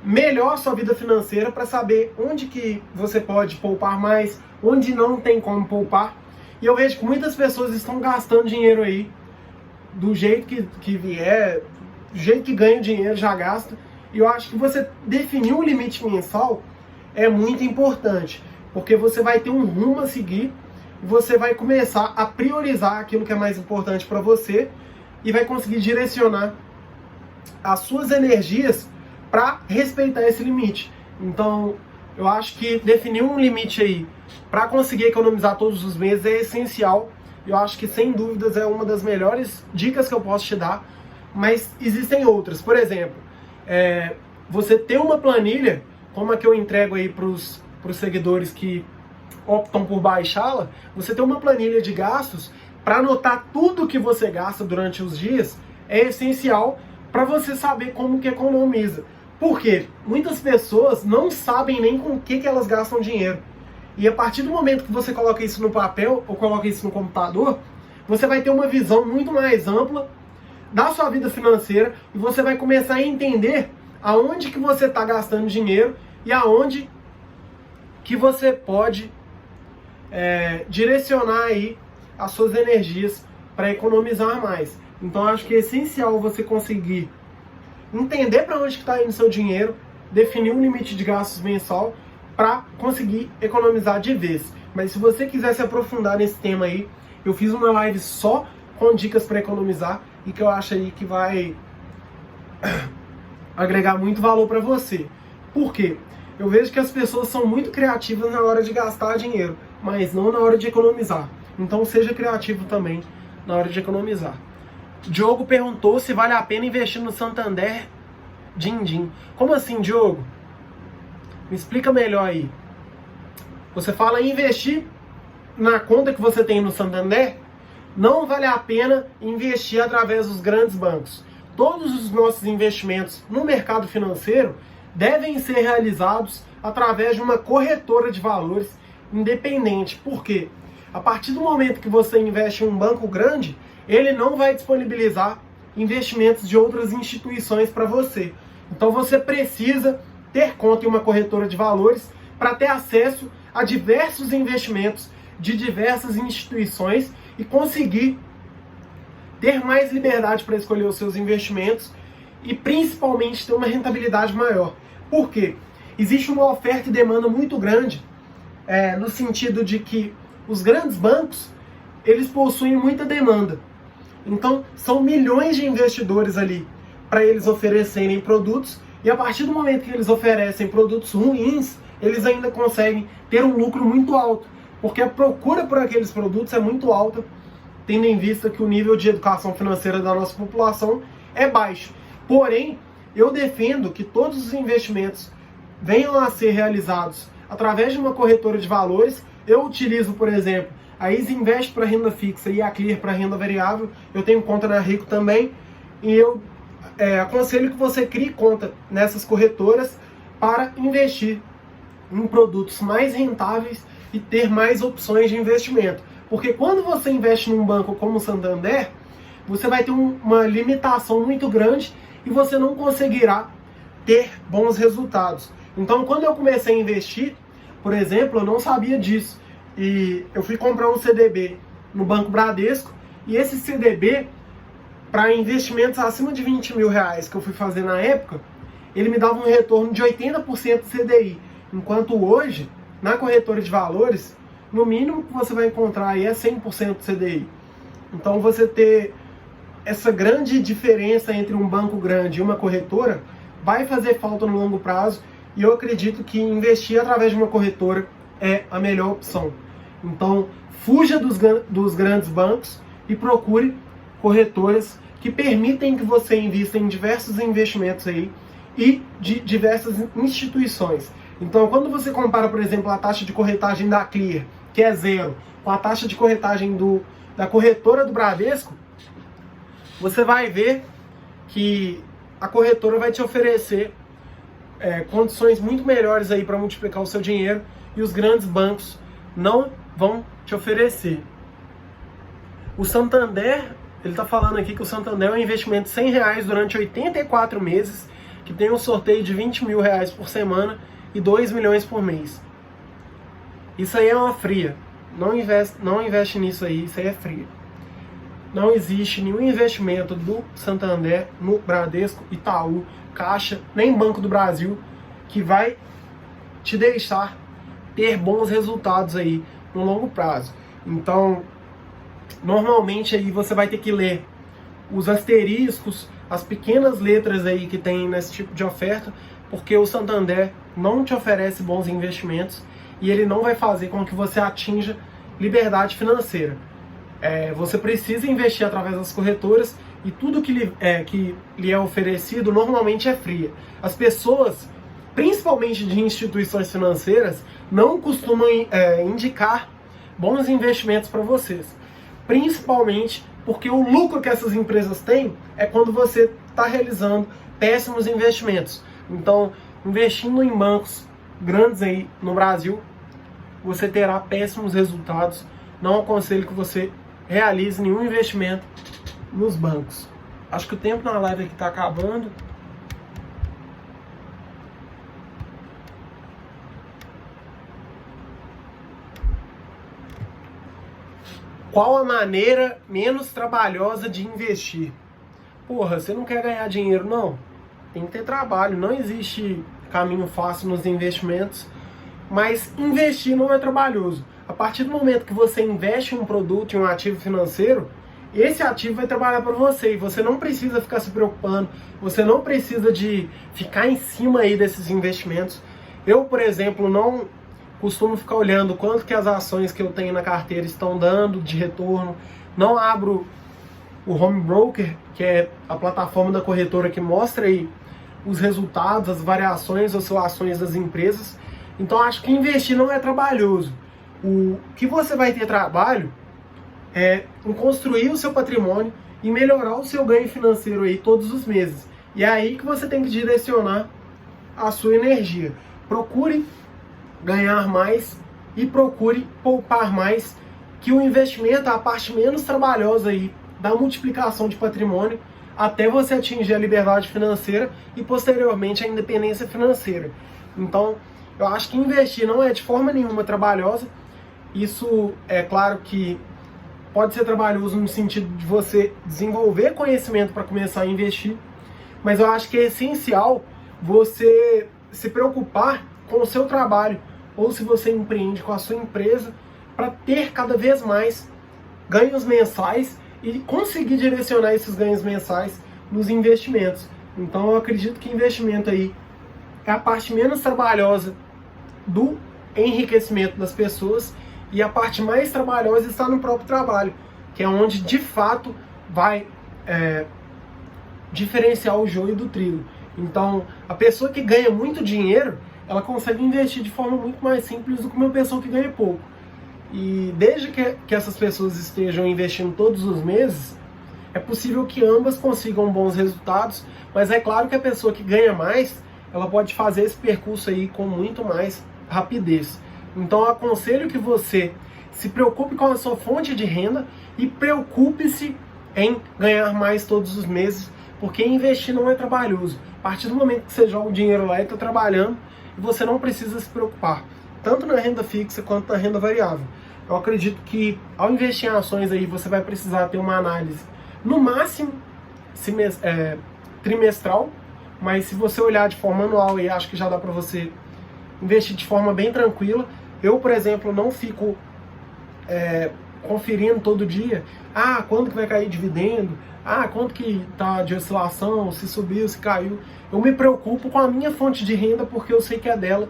Speaker 1: melhor sua vida financeira para saber onde que você pode poupar mais, onde não tem como poupar. E eu vejo que muitas pessoas estão gastando dinheiro aí do jeito que vier, do jeito que ganha dinheiro já gasta. E eu acho que você definir um limite mensal é muito importante, porque você vai ter um rumo a seguir, você vai começar a priorizar aquilo que é mais importante para você e vai conseguir direcionar as suas energias para respeitar esse limite. Então, eu acho que definir um limite aí para conseguir economizar todos os meses é essencial. Eu acho que, sem dúvidas, é uma das melhores dicas que eu posso te dar, mas existem outras. Por exemplo, você ter uma planilha, como a que eu entrego aí para os seguidores que optam por baixá-la, você ter uma planilha de gastos para anotar tudo que você gasta durante os dias é essencial para você saber como que economiza. Por quê? Muitas pessoas não sabem nem com o que elas gastam dinheiro. E a partir do momento que você coloca isso no papel ou coloca isso no computador, você vai ter uma visão muito mais ampla da sua vida financeira e você vai começar a entender aonde que você está gastando dinheiro e aonde que você pode direcionar aí as suas energias para economizar mais. Então acho que é essencial você conseguir entender para onde está indo seu dinheiro, definir um limite de gastos mensal para conseguir economizar de vez. Mas se você quiser se aprofundar nesse tema aí, eu fiz uma live só com dicas para economizar e que eu acho aí que vai agregar muito valor para você. Por quê? Eu vejo que as pessoas são muito criativas na hora de gastar dinheiro, mas não na hora de economizar. Então seja criativo também na hora de economizar. Diogo perguntou se vale a pena investir no Santander Din-Din. Como assim, Diogo? Me explica melhor aí. Você fala em investir na conta que você tem no Santander? Não vale a pena investir através dos grandes bancos. Todos os nossos investimentos no mercado financeiro devem ser realizados através de uma corretora de valores independente. Por quê? A partir do momento que você investe em um banco grande, ele não vai disponibilizar investimentos de outras instituições para você. Então você precisa ter conta em uma corretora de valores para ter acesso a diversos investimentos de diversas instituições e conseguir ter mais liberdade para escolher os seus investimentos e principalmente ter uma rentabilidade maior. Por quê? Existe uma oferta e demanda muito grande, no sentido de que os grandes bancos, eles possuem muita demanda. Então, são milhões de investidores ali para eles oferecerem produtos, e a partir do momento que eles oferecem produtos ruins, eles ainda conseguem ter um lucro muito alto, porque a procura por aqueles produtos é muito alta, tendo em vista que o nível de educação financeira da nossa população é baixo. Porém, eu defendo que todos os investimentos venham a ser realizados através de uma corretora de valores. Eu utilizo, por exemplo, a Easy Invest para renda fixa e a Clear para renda variável. Eu tenho conta na Rico também, e eu aconselho que você crie conta nessas corretoras para investir em produtos mais rentáveis e ter mais opções de investimento. Porque quando você investe num banco como o Santander, você vai ter uma limitação muito grande e você não conseguirá ter bons resultados. Então, quando eu comecei a investir, por exemplo, eu não sabia disso. E eu fui comprar um CDB no Banco Bradesco, e esse CDB, para investimentos acima de 20 mil reais que eu fui fazer na época, ele me dava um retorno de 80% do CDI. Enquanto hoje, na corretora de valores, no mínimo que você vai encontrar aí é 100% do CDI. Então, você ter essa grande diferença entre um banco grande e uma corretora vai fazer falta no longo prazo, e eu acredito que investir através de uma corretora é a melhor opção. Então, fuja dos grandes bancos e procure corretoras que permitem que você invista em diversos investimentos aí e de diversas instituições. Então, quando você compara, por exemplo, a taxa de corretagem da Clear, que é 0, com a taxa de corretagem da corretora do Bradesco, você vai ver que a corretora vai te oferecer condições muito melhores aí para multiplicar o seu dinheiro, e os grandes bancos não vão te oferecer. O Santander, ele está falando aqui que o Santander é um investimento de R$100 durante 84 meses, que tem um sorteio de 20 mil reais por semana e 2 milhões por mês. Isso aí é uma fria. Não investe nisso aí, isso aí é fria. Não existe nenhum investimento do Santander no Bradesco, Itaú, Caixa, nem Banco do Brasil que vai te deixar ter bons resultados aí no longo prazo. Então, normalmente aí você vai ter que ler os asteriscos, as pequenas letras aí que tem nesse tipo de oferta, porque o Santander não te oferece bons investimentos e ele não vai fazer com que você atinja liberdade financeira. Você precisa investir através das corretoras, e tudo que lhe é oferecido normalmente é fria. As pessoas, principalmente de instituições financeiras, não costumam indicar bons investimentos para vocês. Principalmente porque o lucro que essas empresas têm é quando você está realizando péssimos investimentos. Então, investindo em bancos grandes aí no Brasil, você terá péssimos resultados. Não aconselho que você realize nenhum investimento nos bancos. Acho que o tempo na live aqui está acabando. Qual a maneira menos trabalhosa de investir? Porra, você não quer ganhar dinheiro, não? Tem que ter trabalho. Não existe caminho fácil nos investimentos, mas investir não é trabalhoso. A partir do momento que você investe em um produto, em um ativo financeiro, esse ativo vai trabalhar para você, e você não precisa ficar se preocupando, você não precisa de ficar em cima aí desses investimentos. Eu, por exemplo, não costumo ficar olhando quanto que as ações que eu tenho na carteira estão dando de retorno. Não abro o Home Broker, que é a plataforma da corretora que mostra aí os resultados, as variações, oscilações das empresas. Então acho que investir não é trabalhoso. O que você vai ter trabalho é em construir o seu patrimônio e melhorar o seu ganho financeiro aí todos os meses. E é aí que você tem que direcionar a sua energia. Procure ganhar mais e procure poupar mais que o investimento é a parte menos trabalhosa aí da multiplicação de patrimônio até você atingir a liberdade financeira e posteriormente a independência financeira. Então, eu acho que investir não é de forma nenhuma trabalhosa. Isso é claro que pode ser trabalhoso no sentido de você desenvolver conhecimento para começar a investir, mas eu acho que é essencial você se preocupar com o seu trabalho, ou se você empreende com a sua empresa, para ter cada vez mais ganhos mensais e conseguir direcionar esses ganhos mensais nos investimentos. Então eu acredito que investimento aí é a parte menos trabalhosa do enriquecimento das pessoas, e a parte mais trabalhosa está no próprio trabalho, que é onde de fato vai diferenciar o joio do trigo. Então, a pessoa que ganha muito dinheiro, ela consegue investir de forma muito mais simples do que uma pessoa que ganha pouco. E desde que essas pessoas estejam investindo todos os meses, é possível que ambas consigam bons resultados, mas é claro que a pessoa que ganha mais, ela pode fazer esse percurso aí com muito mais rapidez. Então eu aconselho que você se preocupe com a sua fonte de renda e preocupe-se em ganhar mais todos os meses, porque investir não é trabalhoso. A partir do momento que você joga o dinheiro lá e está trabalhando, você não precisa se preocupar, tanto na renda fixa quanto na renda variável. Eu acredito que ao investir em ações aí, você vai precisar ter uma análise, no máximo, trimestral, mas se você olhar de forma anual, aí, acho que já dá para você investir de forma bem tranquila. Eu, por exemplo, não fico conferindo todo dia, quando que vai cair dividendo, quanto que tá de oscilação, se subiu, se caiu. Eu me preocupo com a minha fonte de renda, porque eu sei que é dela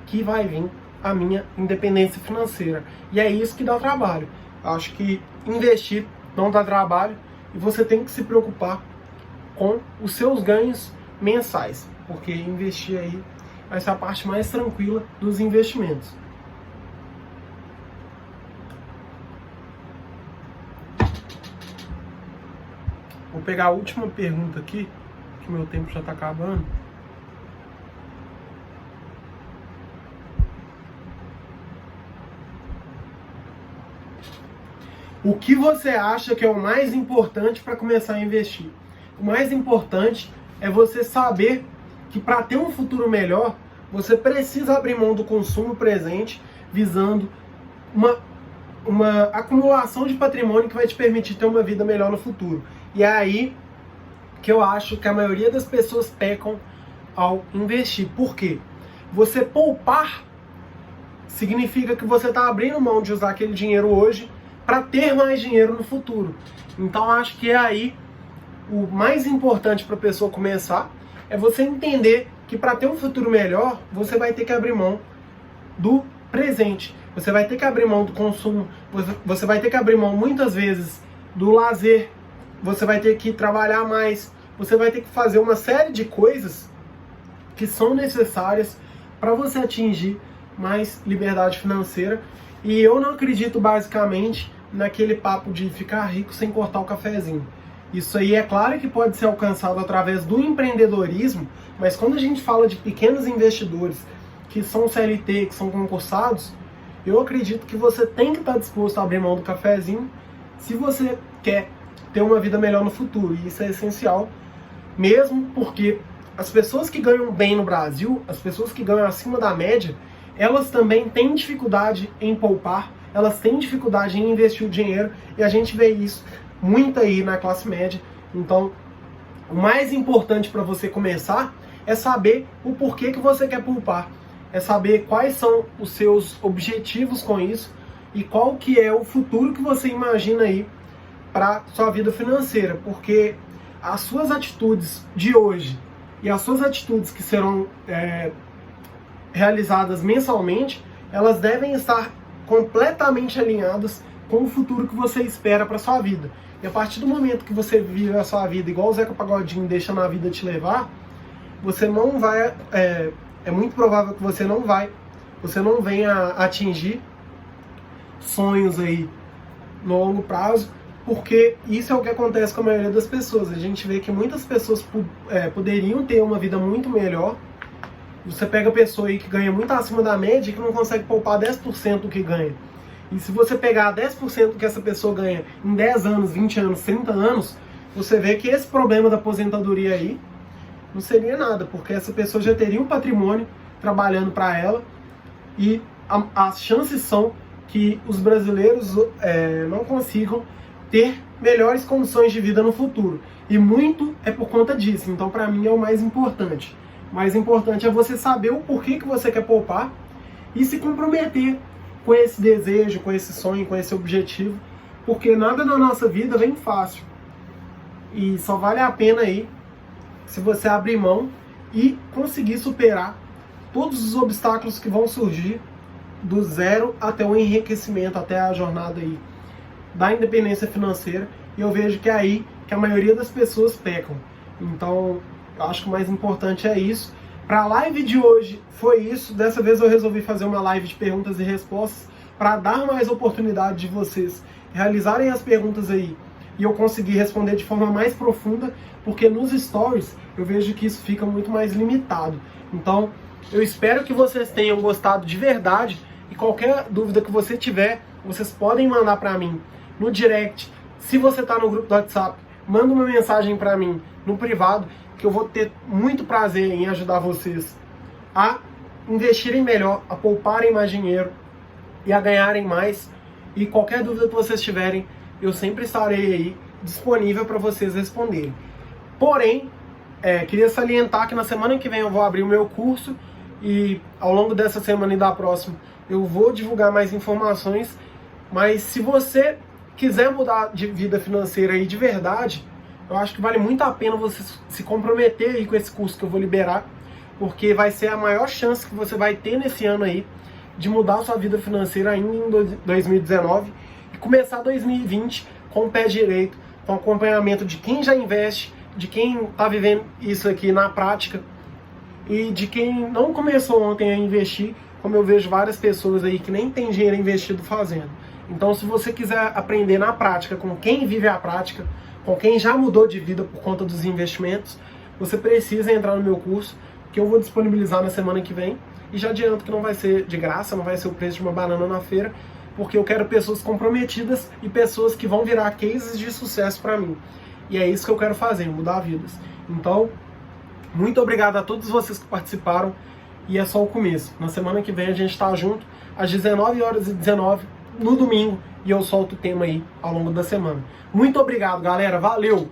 Speaker 1: que vai vir a minha independência financeira. E é isso que dá trabalho. Acho que investir não dá trabalho, e você tem que se preocupar com os seus ganhos mensais, porque investir aí vai ser a parte mais tranquila dos investimentos. Vou pegar a última pergunta aqui, que meu tempo já está acabando. O que você acha que é o mais importante para começar a investir? O mais importante é você saber que para ter um futuro melhor, você precisa abrir mão do consumo presente, visando uma acumulação de patrimônio que vai te permitir ter uma vida melhor no futuro. E é aí que eu acho que a maioria das pessoas pecam ao investir. Por quê? Você poupar significa que você está abrindo mão de usar aquele dinheiro hoje para ter mais dinheiro no futuro. Então acho que é aí o mais importante para a pessoa começar, é você entender que para ter um futuro melhor, você vai ter que abrir mão do presente. Você vai ter que abrir mão do consumo, você vai ter que abrir mão muitas vezes do lazer, você vai ter que trabalhar mais, você vai ter que fazer uma série de coisas que são necessárias para você atingir mais liberdade financeira. E eu não acredito basicamente naquele papo de ficar rico sem cortar o cafezinho. Isso aí é claro que pode ser alcançado através do empreendedorismo, mas quando a gente fala de pequenos investidores que são CLT, que são concursados, eu acredito que você tem que estar disposto a abrir mão do cafezinho se você quer ter uma vida melhor no futuro. E isso é essencial, mesmo porque as pessoas que ganham bem no Brasil, as pessoas que ganham acima da média, elas também têm dificuldade em poupar, elas têm dificuldade em investir o dinheiro, e a gente vê isso muito aí na classe média. Então, o mais importante para você começar é saber o porquê que você quer poupar, é saber quais são os seus objetivos com isso e qual que é o futuro que você imagina aí para sua vida financeira, porque as suas atitudes de hoje e as suas atitudes que serão realizadas mensalmente, elas devem estar completamente alinhadas com o futuro que você espera para sua vida. E a partir do momento que você vive a sua vida igual o Zeca Pagodinho, deixando a vida te levar, você não vai, é muito provável que você não venha a atingir sonhos aí no longo prazo, porque isso é o que acontece com a maioria das pessoas. A gente vê que muitas pessoas poderiam ter uma vida muito melhor. Você pega a pessoa aí que ganha muito acima da média e que não consegue poupar 10% do que ganha. E se você pegar 10% que essa pessoa ganha em 10 anos, 20 anos, 30 anos, você vê que esse problema da aposentadoria aí não seria nada, porque essa pessoa já teria um patrimônio trabalhando para ela e as chances são que os brasileiros não consigam ter melhores condições de vida no futuro. E muito é por conta disso. Então, para mim, é o mais importante. O mais importante é você saber o porquê que você quer poupar e se comprometer com esse desejo, com esse sonho, com esse objetivo, porque nada na nossa vida vem fácil. E só vale a pena aí se você abrir mão e conseguir superar todos os obstáculos que vão surgir do zero até o enriquecimento, até a jornada aí da independência financeira. E eu vejo que é aí que a maioria das pessoas pecam. Então, eu acho que o mais importante é isso. Para a live de hoje foi isso. Dessa vez eu resolvi fazer uma live de perguntas e respostas para dar mais oportunidade de vocês realizarem as perguntas aí e eu conseguir responder de forma mais profunda, porque nos stories eu vejo que isso fica muito mais limitado. Então, eu espero que vocês tenham gostado de verdade e qualquer dúvida que você tiver, vocês podem mandar para mim no direct. Se você está no grupo do WhatsApp, manda uma mensagem para mim no privado, que eu vou ter muito prazer em ajudar vocês a investirem melhor, a pouparem mais dinheiro e a ganharem mais. E qualquer dúvida que vocês tiverem, eu sempre estarei aí disponível para vocês responderem. Porém, queria salientar que na semana que vem eu vou abrir o meu curso e ao longo dessa semana e da próxima eu vou divulgar mais informações. Mas se você quiser mudar de vida financeira aí de verdade, eu acho que vale muito a pena você se comprometer aí com esse curso que eu vou liberar, porque vai ser a maior chance que você vai ter nesse ano aí de mudar a sua vida financeira ainda em 2019 e começar 2020 com o pé direito, com acompanhamento de quem já investe, de quem está vivendo isso aqui na prática e de quem não começou ontem a investir, como eu vejo várias pessoas aí que nem tem dinheiro investido fazendo. Então, se você quiser aprender na prática, com quem vive a prática, com quem já mudou de vida por conta dos investimentos, você precisa entrar no meu curso, que eu vou disponibilizar na semana que vem. E já adianto que não vai ser de graça, não vai ser o preço de uma banana na feira, porque eu quero pessoas comprometidas e pessoas que vão virar cases de sucesso para mim. E é isso que eu quero fazer, mudar vidas. Então, muito obrigado a todos vocês que participaram, e é só o começo. Na semana que vem a gente está junto, às 19h19, no domingo, e eu solto o tema aí ao longo da semana. Muito obrigado, galera. Valeu!